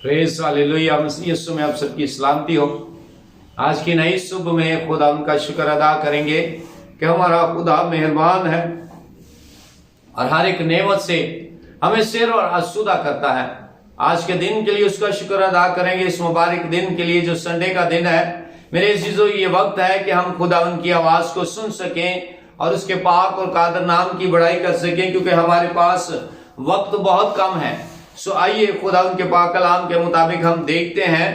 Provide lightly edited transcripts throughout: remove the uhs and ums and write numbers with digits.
Praise hallelujah. मसीह यीशु में आप सबकी सलामती हो। आज की नई सुबह में खुदा उनका शुक्र अदा करेंगे कि हमारा खुदा मेहरबान है और हर एक नेमत से हमें सिर और आसूदा करता है। आज के दिन के लिए उसका शुक्र अदा करेंगे, इस मुबारक दिन के लिए जो संडे का दिन है। मेरे अजीजों, ये वक्त है कि हम खुदा उनकी आवाज को सुन सकें और उसके पाक और कादर नाम की बड़ाई कर सकें, क्योंकि हमारे पास वक्त बहुत कम है। सो आइए खुदा उनके पाक कलाम के मुताबिक हम देखते हैं।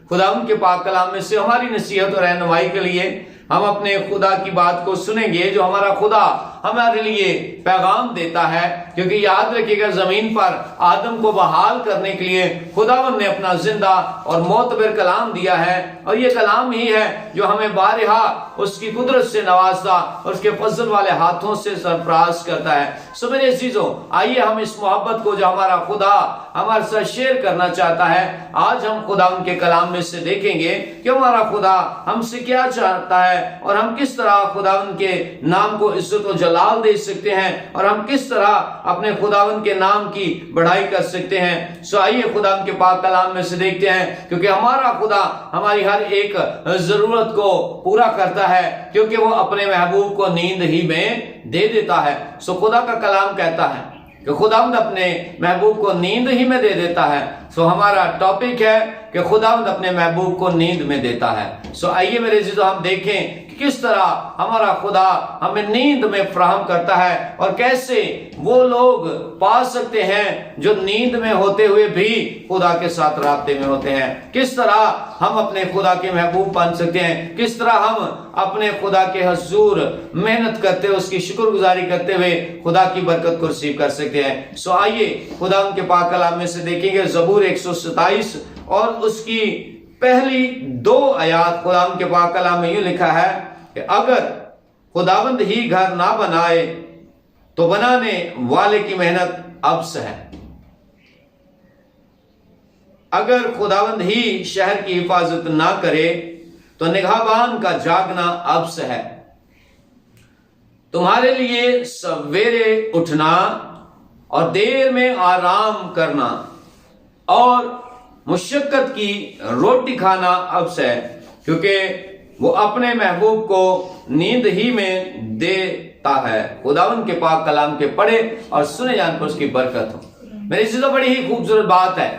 खुदा उनके पाक कलाम में से हमारी नसीहत और रहनुमाई के लिए हम अपने खुदा की बात को सुनेंगे, जो हमारा खुदा हमारे लिए पैगाम देता है। क्योंकि याद रखिएगा, जमीन पर आदम को बहाल करने के लिए खुदावंद ने अपना जिंदा और मोतबर कलाम दिया है, और ये कलाम ही है जो हमें बारहा उसकी कुदरत से नवाजता और उसके फजल वाले हाथों से सरफराज करता है। सो मेरे अजीजों, आइए हम इस मोहब्बत को जो हमारा खुदा हमारे साथ शेयर करना चाहता है, आज हम खुदा उनके कलाम में से देखेंगे कि हमारा खुदा हमसे क्या चाहता है और हम किस तरह खुदा उनके नाम को इज्जत और जलाल दे सकते हैं, और हम किस तरह अपने खुदावंद के नाम की बढ़ाई कर सकते हैं। सो आइए खुदा के पाक कलाम में से देखते हैं, क्योंकि हमारा खुदा हमारी हर एक जरूरत को पूरा करता है, क्योंकि वो अपने महबूब को नींद ही में दे देता है। सो खुदा का कलाम कहता है कि खुदावंद अपने महबूब को नींद ही में दे देता है। सो हमारा टॉपिक है कि खुदावंद अपने महबूब को नींद में देता है। सो आइए मेरे अजीजों, हम देखें किस तरह हमारा खुदा हमें नींद में फ्राहम करता है, और कैसे वो लोग पा सकते हैं जो नींद में होते हुए भी खुदा के साथ राब्ते में होते हैं। किस तरह हम अपने खुदा के महबूब बन सकते हैं, किस तरह हम अपने खुदा के हजूर मेहनत करते हुए, उसकी शुक्रगुजारी करते हुए खुदा की बरकत को रिसीव कर सकते हैं। सो आइए खुदा उनके पाक कलाम में से देखेंगे जबूर 127 और उसकी पहली 2 आयात। खुदा के पाक कलाम में यूं लिखा है कि अगर खुदावंद ही घर ना बनाए तो बनाने वाले की मेहनत अब्स है। अगर खुदावंद ही शहर की हिफाजत ना करे तो निगाहबान का जागना अब्स है। तुम्हारे लिए सवेरे उठना और देर में आराम करना और मुशक्कत की रोटी खाना अब्स है, क्योंकि वो अपने महबूब को नींद ही में देता है। खुदावंद के पाक कलाम के पढ़े और सुने जान पर उसकी बरकत हो। मेरी चीजों बड़ी ही खूबसूरत बात है।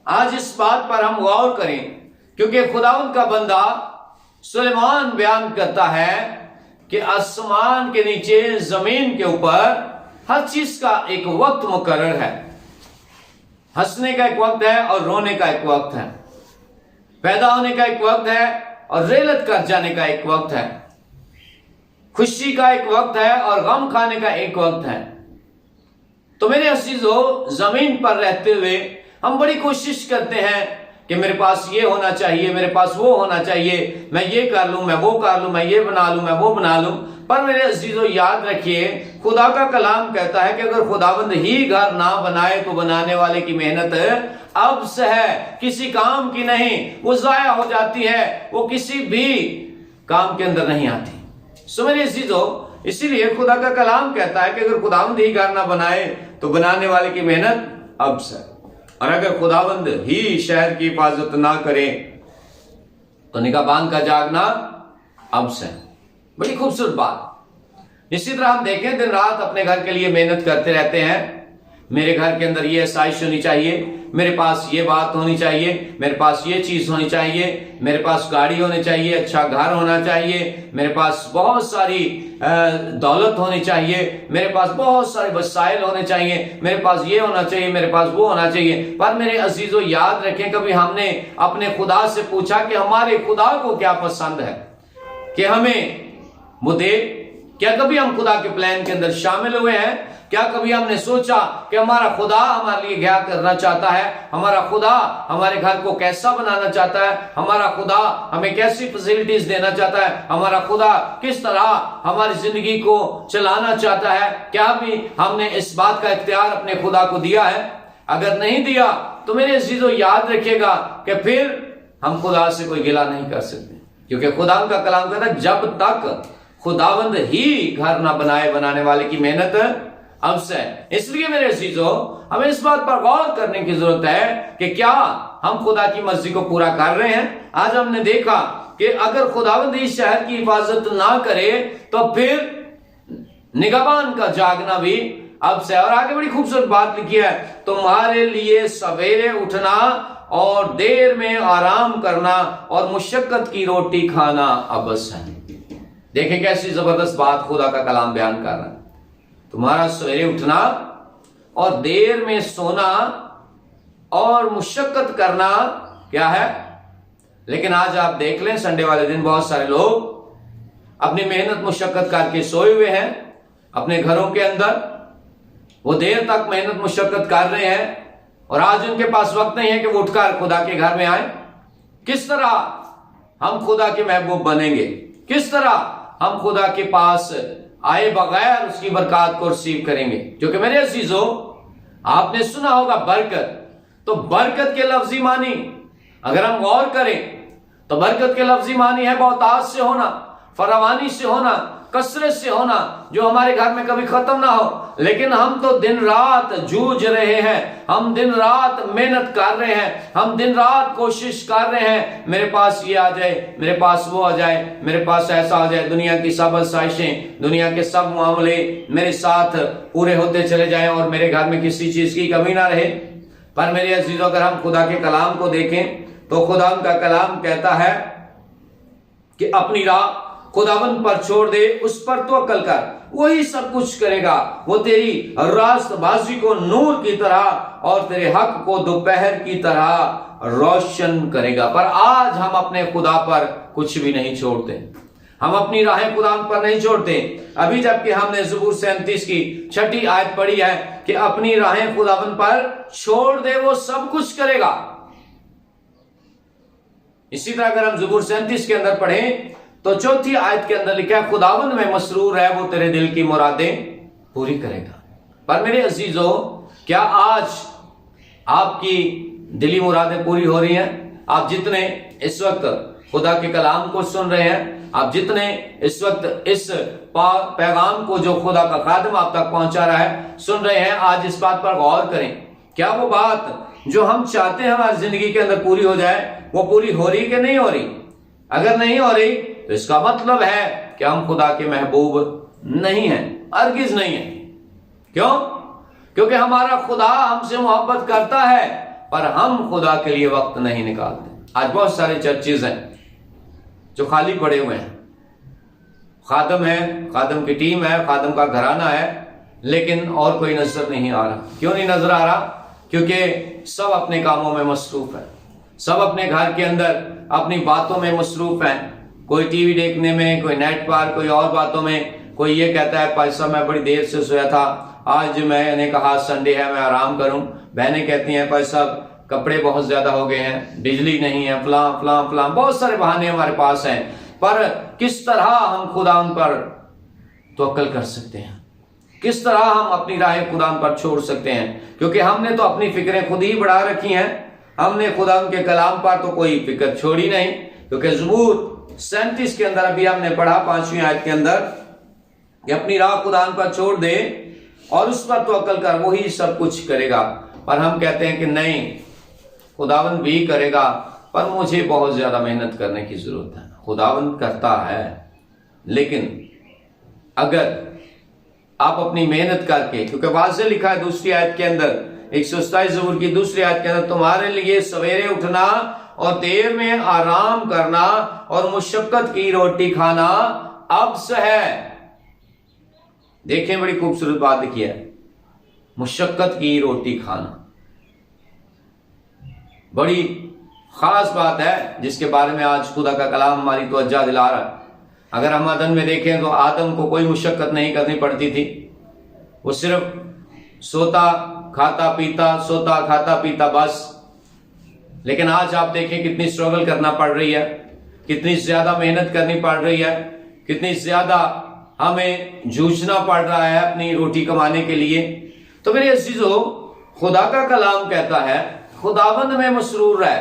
आज इस बात पर हम गौर करें, क्योंकि खुदावंद का बंदा सुलेमान बयान करता है कि आसमान के नीचे, जमीन के ऊपर हर चीज का एक वक्त मुकर्रर है। हंसने का एक वक्त है और रोने का एक वक्त है, पैदा होने का एक वक्त है और रेलत कर जाने का एक वक्त है, खुशी का एक वक्त है और गम खाने का एक वक्त है। तो मेरे अजीजों, जमीन पर रहते हुए हम बड़ी कोशिश करते हैं कि मेरे पास ये होना चाहिए, मेरे पास वो होना चाहिए, मैं ये कर लूं, मैं वो कर लूं, मैं ये बना लूं, मैं वो बना लूं। पर मेरे अजीजों, याद रखिए, खुदा का कलाम कहता है कि अगर खुदावंद ही घर ना बनाए तो बनाने वाले की मेहनत अब्स है, किसी काम की नहीं, वो जाया हो जाती है, वो किसी भी काम के अंदर नहीं आती। सो मेरे अजीजों, इसीलिए खुदा का कलाम कहता है कि अगर खुदावंद ही घर ना बनाए तो बनाने वाले की मेहनत अब्स है, और अगर खुदावंद ही शहर की हिफाजत ना करे तो निगाहबान का जागना अब्स है। बड़ी खूबसूरत बात। इसी तरह हम देखें, दिन रात अपने घर के लिए मेहनत करते रहते हैं। मेरे घर के अंदर ये आसाइश होनी चाहिए, मेरे पास ये बात होनी चाहिए, मेरे पास ये चीज होनी चाहिए, मेरे पास गाड़ी होनी चाहिए, अच्छा घर होना चाहिए, मेरे पास बहुत सारी दौलत होनी चाहिए, मेरे पास बहुत सारे वसाइल होने चाहिए, मेरे पास ये होना चाहिए, मेरे पास वो होना चाहिए। पर मेरे अजीजों, याद रखें, कभी हमने अपने खुदा से पूछा कि हमारे खुदा को क्या पसंद है कि हमें वो दे? क्या कभी हम खुदा के प्लान के अंदर शामिल हुए हैं? क्या कभी हमने सोचा कि हमारा खुदा हमारे लिए क्या करना चाहता है, हमारा खुदा हमारे घर को कैसा बनाना चाहता है, हमारा खुदा हमें कैसी फैसिलिटीज देना चाहता है, हमारा खुदा किस तरह हमारी जिंदगी को चलाना चाहता है? क्या भी हमने इस बात का इख्तियार अपने खुदा को दिया है? अगर नहीं दिया तो मेरे अजीजों, याद रखिएगा कि फिर हम खुदा से कोई गिला नहीं कर सकते, क्योंकि खुदा का कलाम कहता है जब तक खुदावंद ही घर ना बनाए बनाने वाले की मेहनत अवश्य है। इसलिए मेरे अजीजों, हमें इस बात पर गौर करने की जरूरत है कि क्या हम खुदा की मर्जी को पूरा कर रहे हैं। आज हमने देखा कि अगर खुदावंद इस शहर की हिफाजत ना करे तो फिर निगहबान का जागना भी अवश्य है। और आगे बड़ी खूबसूरत बात लिखी है, तुम्हारे लिए सवेरे उठना और देर में आराम करना और मुशक्कत की रोटी खाना अवश्य है। देखें कैसी जबरदस्त बात खुदा का कलाम बयान कर रहा है। तुम्हारा सवेरे उठना और देर में सोना और मुशक्कत करना क्या है। लेकिन आज आप देख लें, संडे वाले दिन बहुत सारे लोग अपनी मेहनत मुशक्कत करके सोए हुए हैं अपने घरों के अंदर। वो देर तक मेहनत मुशक्कत कर रहे हैं और आज उनके पास वक्त नहीं है कि वो उठकर खुदा के घर में आए। किस तरह हम खुदा के महबूब बनेंगे, किस तरह हम खुदा के पास आए बगैर उसकी बरकत को रिसीव करेंगे। क्योंकि मेरे अजीजों, आपने सुना होगा बरकत, तो बरकत के लफ्जी मानी अगर हम गौर करें तो बरकत के लफ्जी मानी है बहुतायत से होना, फरावानी से होना, कसरत से होना, जो हमारे घर में कभी खत्म ना हो। लेकिन हम तो दिन रात जूझ रहे हैं, हम दिन रात मेहनत कर रहे हैं, हम दिन रात कोशिश कर रहे हैं, मेरे पास ये आ जाए, मेरे पास वो आ जाए, मेरे पास ऐसा आ जाए, दुनिया की सब आसाइशें, दुनिया के सब मामले मेरे साथ पूरे होते चले जाएं और मेरे घर में किसी चीज की कमी ना रहे। पर मेरे अजीजों, अगर हम खुदा के कलाम को देखें तो खुदा का कलाम कहता है कि अपनी राह खुदावन पर छोड़ दे, उस पर तवक्कल कर, वही सब कुछ करेगा। वो तेरी रास्तबाजी को नूर की तरह और तेरे हक को दोपहर की तरह रोशन करेगा। पर आज हम अपने खुदा पर कुछ भी नहीं छोड़ते, हम अपनी राहें खुदा पर नहीं छोड़ते। अभी जबकि हमने ज़बूर 37 की 6 आयत पढ़ी है कि अपनी राहें खुदावन पर छोड़ दे, वो सब कुछ करेगा। इसी तरह अगर हम ज़बूर 37 के अंदर पढ़ें तो 4 आयत के अंदर लिखा है, खुदावन में मसरूर है, वो तेरे दिल की मुरादें पूरी करेगा। पर मेरे अजीजों, क्या आज आपकी दिली मुरादें पूरी हो रही हैं? आप जितने इस वक्त खुदा के कलाम को सुन रहे हैं, आप जितने इस वक्त इस पैगाम को जो खुदा का खादिम आप तक पहुंचा रहा है सुन रहे हैं, आज इस बात पर गौर करें, क्या वो बात जो हम चाहते हैं हमारी जिंदगी के अंदर पूरी हो जाए, वो पूरी हो रही कि नहीं हो रही? अगर नहीं हो रही तो इसका मतलब है कि हम खुदा के महबूब नहीं हैं, हरगिज नहीं है। क्यों? क्योंकि हमारा खुदा हमसे मोहब्बत करता है पर हम खुदा के लिए वक्त नहीं निकालते। आज बहुत सारे चर्चेज हैं जो खाली पड़े हुए हैं, खादम है, खादम की टीम है, खादम का घराना है, लेकिन और कोई नजर नहीं आ रहा। क्यों नहीं नजर आ रहा? क्योंकि सब अपने कामों में मसरूफ है, सब अपने घर के अंदर अपनी बातों में मसरूफ हैं। कोई टीवी देखने में, कोई नेट पर, कोई और बातों में। कोई ये कहता है भाई साहब मैं बड़ी देर से सोया था, आज मैंने कहा संडे है मैं आराम करूं। बहनें कहती हैं भाई साहब कपड़े बहुत ज्यादा हो गए हैं, बिजली नहीं है, फलां फलां फलां, बहुत सारे बहाने हमारे पास हैं। पर किस तरह हम खुदा उन पर तवक्कल कर सकते हैं? किस तरह हम अपनी राहें खुदा पर छोड़ सकते हैं? क्योंकि हमने तो अपनी फिक्रें खुद ही बढ़ा रखी हैं, हमने खुदा के कलाम पर तो कोई फिक्र छोड़ी नहीं। क्योंकि ज़बूर 37 के अंदर अभी हमने पढ़ा 5वीं आयत के अंदर कि अपनी राह खुदा पर छोड़ दे और उस पर तवक्कल कर, वही सब कुछ करेगा। पर हम कहते हैं कि नहीं, खुदावंद भी करेगा पर मुझे बहुत ज्यादा मेहनत करने की जरूरत है। खुदावंद करता है, लेकिन अगर आप अपनी मेहनत करके, क्योंकि वाज़े लिखा है 2री आयत के अंदर, 127 ज़बूर की 2री आयत के अंदर, तुम्हारे लिए सवेरे उठना और देर में आराम करना और मुशक्कत की रोटी खाना अवश्य है। देखें बड़ी खूबसूरत बात लिखी है, मुशक्कत की रोटी खाना। बड़ी खास बात है जिसके बारे में आज खुदा का कलाम हमारी तवज्जो दिला रहा है। अगर हम आदम में देखें तो आदम को कोई मुशक्कत नहीं करनी पड़ती थी, वो सिर्फ सोता खाता पीता, सोता खाता पीता, बस। लेकिन आज आप देखें कितनी स्ट्रगल करना पड़ रही है, कितनी ज्यादा मेहनत करनी पड़ रही है, कितनी ज्यादा हमें जूझना पड़ रहा है अपनी रोटी कमाने के लिए। तो मेरे अजीजों, खुदा का कलाम कहता है खुदावंद में मसरूर है।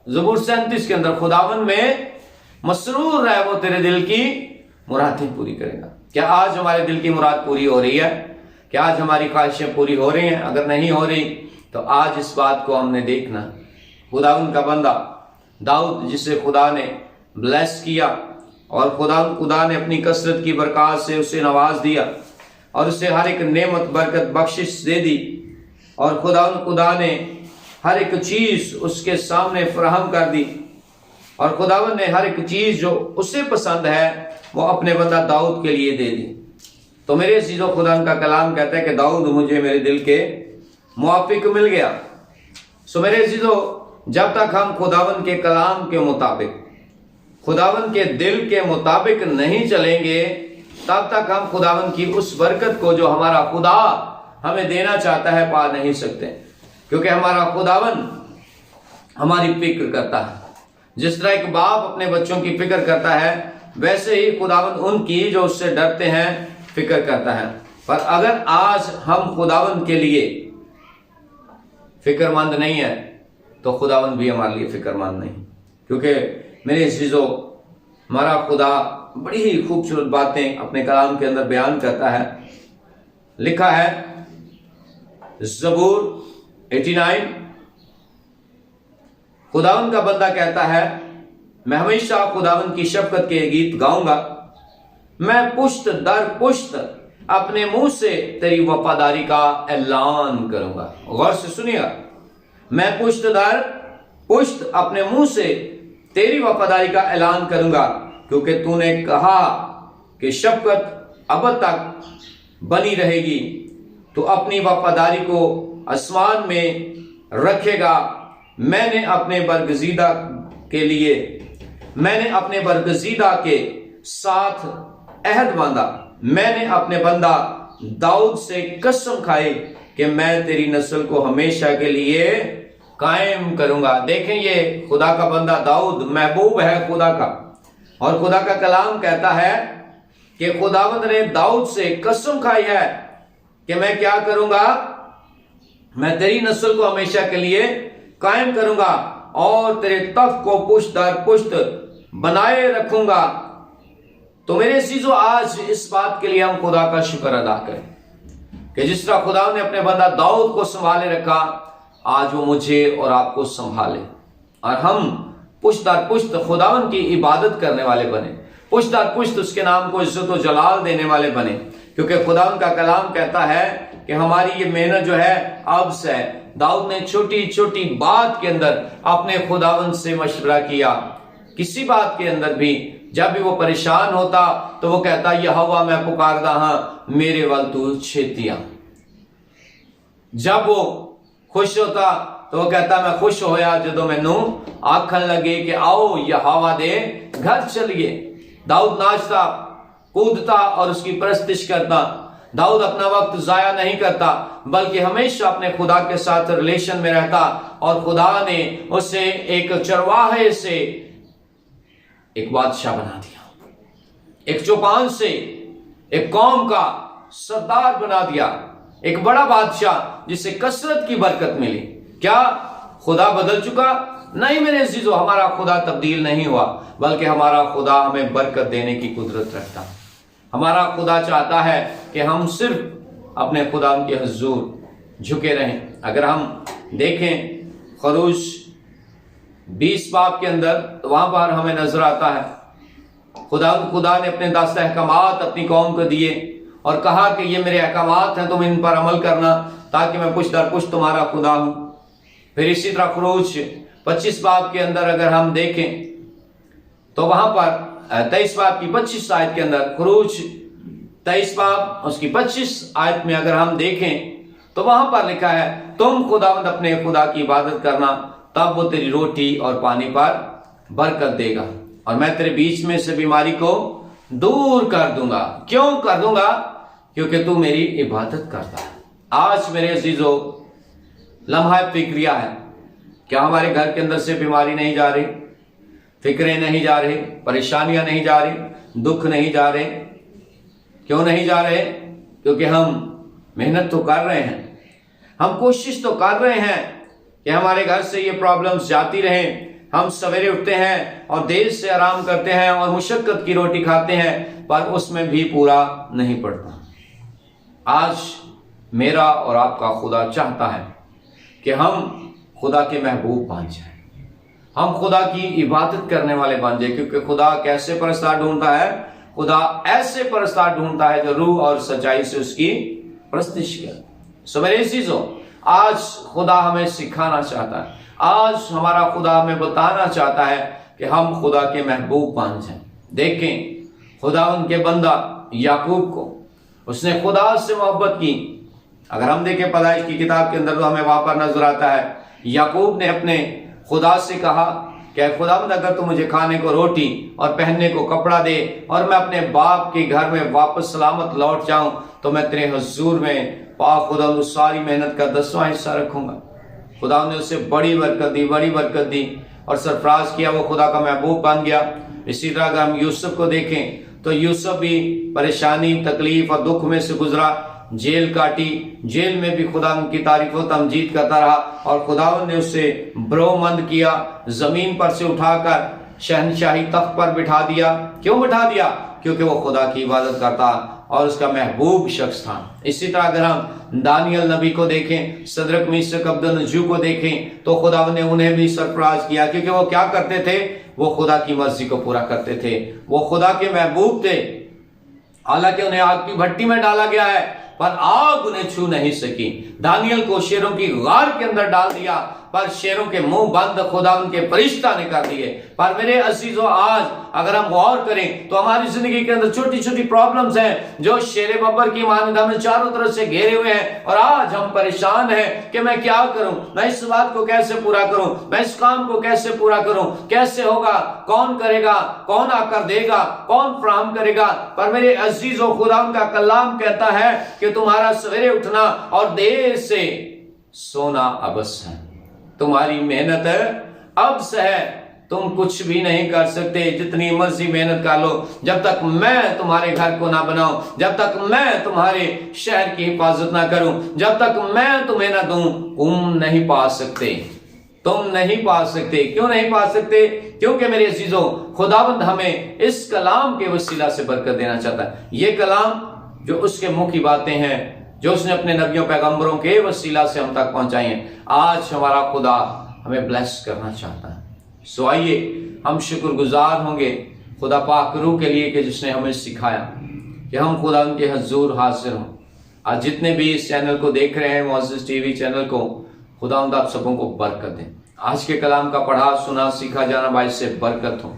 ज़बूर 37 के अंदर, खुदावंद में मसरूर है, वो तेरे दिल की मुरादें पूरी करेगा। क्या आज हमारे दिल की मुराद पूरी हो रही है? क्या आज हमारी ख्वाहिशें पूरी हो रही हैं? अगर नहीं हो रही तो आज इस बात को हमने देखना। खुदावंद का बंदा दाऊद, जिसे खुदा ने ब्लेस किया और खुदा ने अपनी कसरत की बरकत से उसे नवाज दिया और उसे हर एक नेमत बरकत बख्शिश दे दी, और खुदा ने हर एक चीज उसके सामने फराहम कर दी, और खुदावन ने हर एक चीज जो उसे पसंद है वो अपने बंदा दाऊद के लिए दे दी। तो मेरे अजीजों, खुदा का कलाम कहता है कि दाऊद मुझे मेरे दिल के मुआफिक मिल गया। सो मेरे अजीजों, जब तक हम खुदावन के कलाम के मुताबिक, खुदावन के दिल के मुताबिक नहीं चलेंगे, तब तक हम खुदावन की उस बरकत को जो हमारा खुदा हमें देना चाहता है पा नहीं सकते। क्योंकि हमारा खुदावन हमारी फिक्र करता है। जिस तरह एक बाप अपने बच्चों की फिक्र करता है, वैसे ही खुदावन उनकी जो उससे डरते हैं फिक्र करता है। पर अगर आज हम खुदावन के लिए फिक्रमंद नहीं है तो खुदावन भी हमारे लिए फिक्रमंद नहीं। क्योंकि मेरे अजीजों, हमारा खुदा बड़ी ही खूबसूरत बातें अपने कलाम के अंदर बयान करता है। लिखा है ज़बूर 89, खुदावन का बंदा कहता है, मैं हमेशा खुदावन की शफकत के गीत गाऊंगा, मैं पुश्त दर पुश्त अपने मुंह से तेरी वफादारी का ऐलान करूंगा। गौर से सुनिएगा, मैं पुश्त दर पुश्त अपने मुंह से तेरी वफादारी का ऐलान करूंगा, क्योंकि तूने कहा कि शफकत अब तक बनी रहेगी, तो अपनी वफादारी को आसमान में रखेगा। मैंने अपने बरगजीदा के साथ अहद बांधा, मैंने अपने बंदा दाऊद से कसम खाई कि मैं तेरी नस्ल को हमेशा के लिए कायम करूंगा। देखें, ये खुदा का बंदा दाऊद महबूब है खुदा का, और खुदा का कलाम कहता है कि खुदावंद ने दाऊद से कसम खाई है कि मैं क्या करूंगा, मैं तेरी नस्ल को हमेशा के लिए कायम करूंगा और तेरे तख्त को पुश्त दर पुश्त बनाए रखूंगा। तो मेरे अजीजों, आज इस बात के लिए हम खुदा का शुक्र अदा करें कि जिस तरह खुदा ने अपने बंदा दाऊद को संभाले रखा, आज वो मुझे और आपको संभाले और हम पुश्त दर पुश्त खुदावन की इबादत करने वाले बने, पुश्त दर पुश्त उसके नाम को इज्जत और जलाल देने वाले बने। क्योंकि खुदावन का कलाम कहता है कि हमारी ये मेहनत जो है अब से है। दाऊद ने छोटी छोटी बात के अंदर अपने खुदावन से मशवरा किया। किसी बात के अंदर भी जब भी वो परेशान होता तो वो कहता, यहोवा मैं पुकारदा हाँ, मेरे वल तू छेतिया। जब वो खुश होता तो वो कहता, मैं खुश होया जदों मैनू आखन लगे कि आओ यहोवा दे घर चलिए। दाऊद नाचता कूदता और उसकी परस्तिश करता। दाऊद अपना वक्त जाया नहीं करता, बल्कि हमेशा अपने खुदा के साथ रिलेशन में रहता, और खुदा ने उसे एक चरवाहे से एक बादशाह बना दिया, एक चौपान से एक कौम का सरदार बना दिया, एक बड़ा बादशाह जिसे कसरत की बरकत मिली। क्या खुदा बदल चुका? नहीं मेरे अजीजों, हमारा खुदा तब्दील नहीं हुआ, बल्कि हमारा खुदा हमें बरकत देने की कुदरत रखता है। हमारा खुदा चाहता है कि हम सिर्फ अपने खुदा के हुजूर झुके रहें। अगर हम देखें खरूज 20 बाब के अंदर, तो वहां पर हमें नजर आता है खुदा ने अपने 10 अहकामात अपनी कौम को दिए और कहा कि ये मेरे अहकामात हैं, तुम इन पर अमल करना ताकि मैं पुश्त दर पुश्त तुम्हारा खुदा हूं। फिर इसी तरह खरूज 25 बाब के अंदर अगर हम देखें तो वहां पर 23 बाब की 25 आयत के अंदर, खरूज 23 बाब उसकी 25 आयत में अगर हम देखें तो वहां पर लिखा है, तुम खुदावंद अपने खुदा की इबादत करना, तब वो तेरी रोटी और पानी पर बरकत देगा, और मैं तेरे बीच में से बीमारी को दूर कर दूंगा। क्यों कर दूंगा? क्योंकि तू मेरी इबादत करता है। आज मेरे अजीजों, लम्हा फिक्रिया है, क्या हमारे घर के अंदर से बीमारी नहीं जा रही, फिक्रें नहीं जा रही, परेशानियां नहीं जा रही, दुख नहीं जा रहे? क्यों नहीं जा रहे? क्योंकि हम मेहनत तो कर रहे हैं, हम कोशिश तो कर रहे हैं कि हमारे घर से ये प्रॉब्लम्स जाती रहें। हम सवेरे उठते हैं और देर से आराम करते हैं और मुशक्कत की रोटी खाते हैं, पर उसमें भी पूरा नहीं पड़ता। आज मेरा और आपका खुदा चाहता है कि हम खुदा के महबूब बन जाएं, हम खुदा की इबादत करने वाले बन जाए, क्योंकि खुदा कैसे परस्तार ढूंढता है? खुदा ऐसे परस्तार ढूंढता है जो रूह और सच्चाई से उसकी प्रस्तिश करे। सो मेरे चीजों, आज खुदा हमें सिखाना चाहता है, आज हमारा खुदा हमें बताना चाहता है कि हम खुदा के महबूब बन जाएं। देखें, खुदा उनके बंदा याकूब को, उसने खुदा से मोहब्बत की। अगर हम देखें पैदाइश की किताब के अंदर तो हमें वहां पर नजर आता है, याकूब ने अपने खुदा से कहा कि खुदावंद, अगर तू मुझे खाने को रोटी और पहनने को कपड़ा दे और मैं अपने बाप के घर में वापस सलामत लौट जाऊं, तो मैं तेरे हुजूर में खुदा सारी मेहनत का 10वां हिस्सा रखूंगा। खुदा ने उसे बड़ी बरकत दी और सरफराज किया, वो खुदा का महबूब बन गया। इसी तरह अगर हम यूसुफ को देखें तो यूसुफ भी परेशानी, तकलीफ और दुख में से गुजरा, जेल काटी, जेल में भी खुदा की तारीफ व तमजीद करता रहा और खुदावंद ने उसे ब्रोमंद किया, जमीन पर से उठाकर शहनशाही तख्त पर बिठा दिया। क्यों बिठा दिया? क्योंकि वो खुदा की इबादत करता और उसका महबूब शख्स था। इसी तरह अगर हम दानियल नबी को देखें, सदरक मीशक अब्दुन्नजू को देखें, तो खुदावंद ने उन्हें भी सरफराज किया, क्योंकि वो क्या करते थे? वो खुदा की मर्जी को पूरा करते थे, वो खुदा के महबूब थे। हालांकि उन्हें आग की भट्टी में डाला गया है पर आग उन्हें छू नहीं सकी। दानियल को शेरों की गार के अंदर डाल दिया पर शेरों के मुंह बंद खुदा उनके फरिश्ता ने कर दिए। पर मेरे अजीजों, आज अगर हम गौर करें तो हमारी जिंदगी के अंदर छोटी छोटी प्रॉब्लम्स हैं जो शेर बब्बर की मानंद हमें चारों तरफ से घेरे हुए हैं और आज हम परेशान हैं कि मैं क्या करूं, मैं इस बात को कैसे पूरा करूं, मैं इस काम को कैसे पूरा करूं, कैसे होगा, कौन करेगा, कौन आकर देगा, कौन फराहम करेगा। पर मेरे अजीजों, खुदा का कलाम कहता है कि तुम्हारा सवेरे उठना और देर से सोना अबस है, तुम्हारी मेहनत अब से है, तुम कुछ भी नहीं कर सकते, जितनी मर्जी मेहनत कर लो, जब तक मैं तुम्हारे घर को ना बनाऊं, जब तक मैं तुम्हारे शहर की हिफाजत ना करूं, जब तक मैं तुम्हें ना दूं, तुम नहीं पा सकते, तुम नहीं पा सकते। क्यों नहीं पा सकते? क्योंकि मेरे अजीजों, खुदावंद हमें इस कलाम के वसीला से बरकत देना चाहता है। ये कलाम जो उसके मुंह की बातें हैं, जो उसने अपने नबियों पैगंबरों के वसीला से हम तक पहुंचाई हैं, आज हमारा खुदा हमें ब्लेस करना चाहता है। सो आइए हम शुक्रगुजार होंगे खुदा पाक रूह के लिए कि जिसने हमें सिखाया कि हम खुदा उनके हजूर हाजिर हों। आज जितने भी इस चैनल को देख रहे हैं, मोअज़्ज़िज़ टीवी चैनल को, खुदा आप सबों को बरकत दें। आज के कलाम का पढ़ा, सुना, सीखा जाना बाइस से बरकत हो।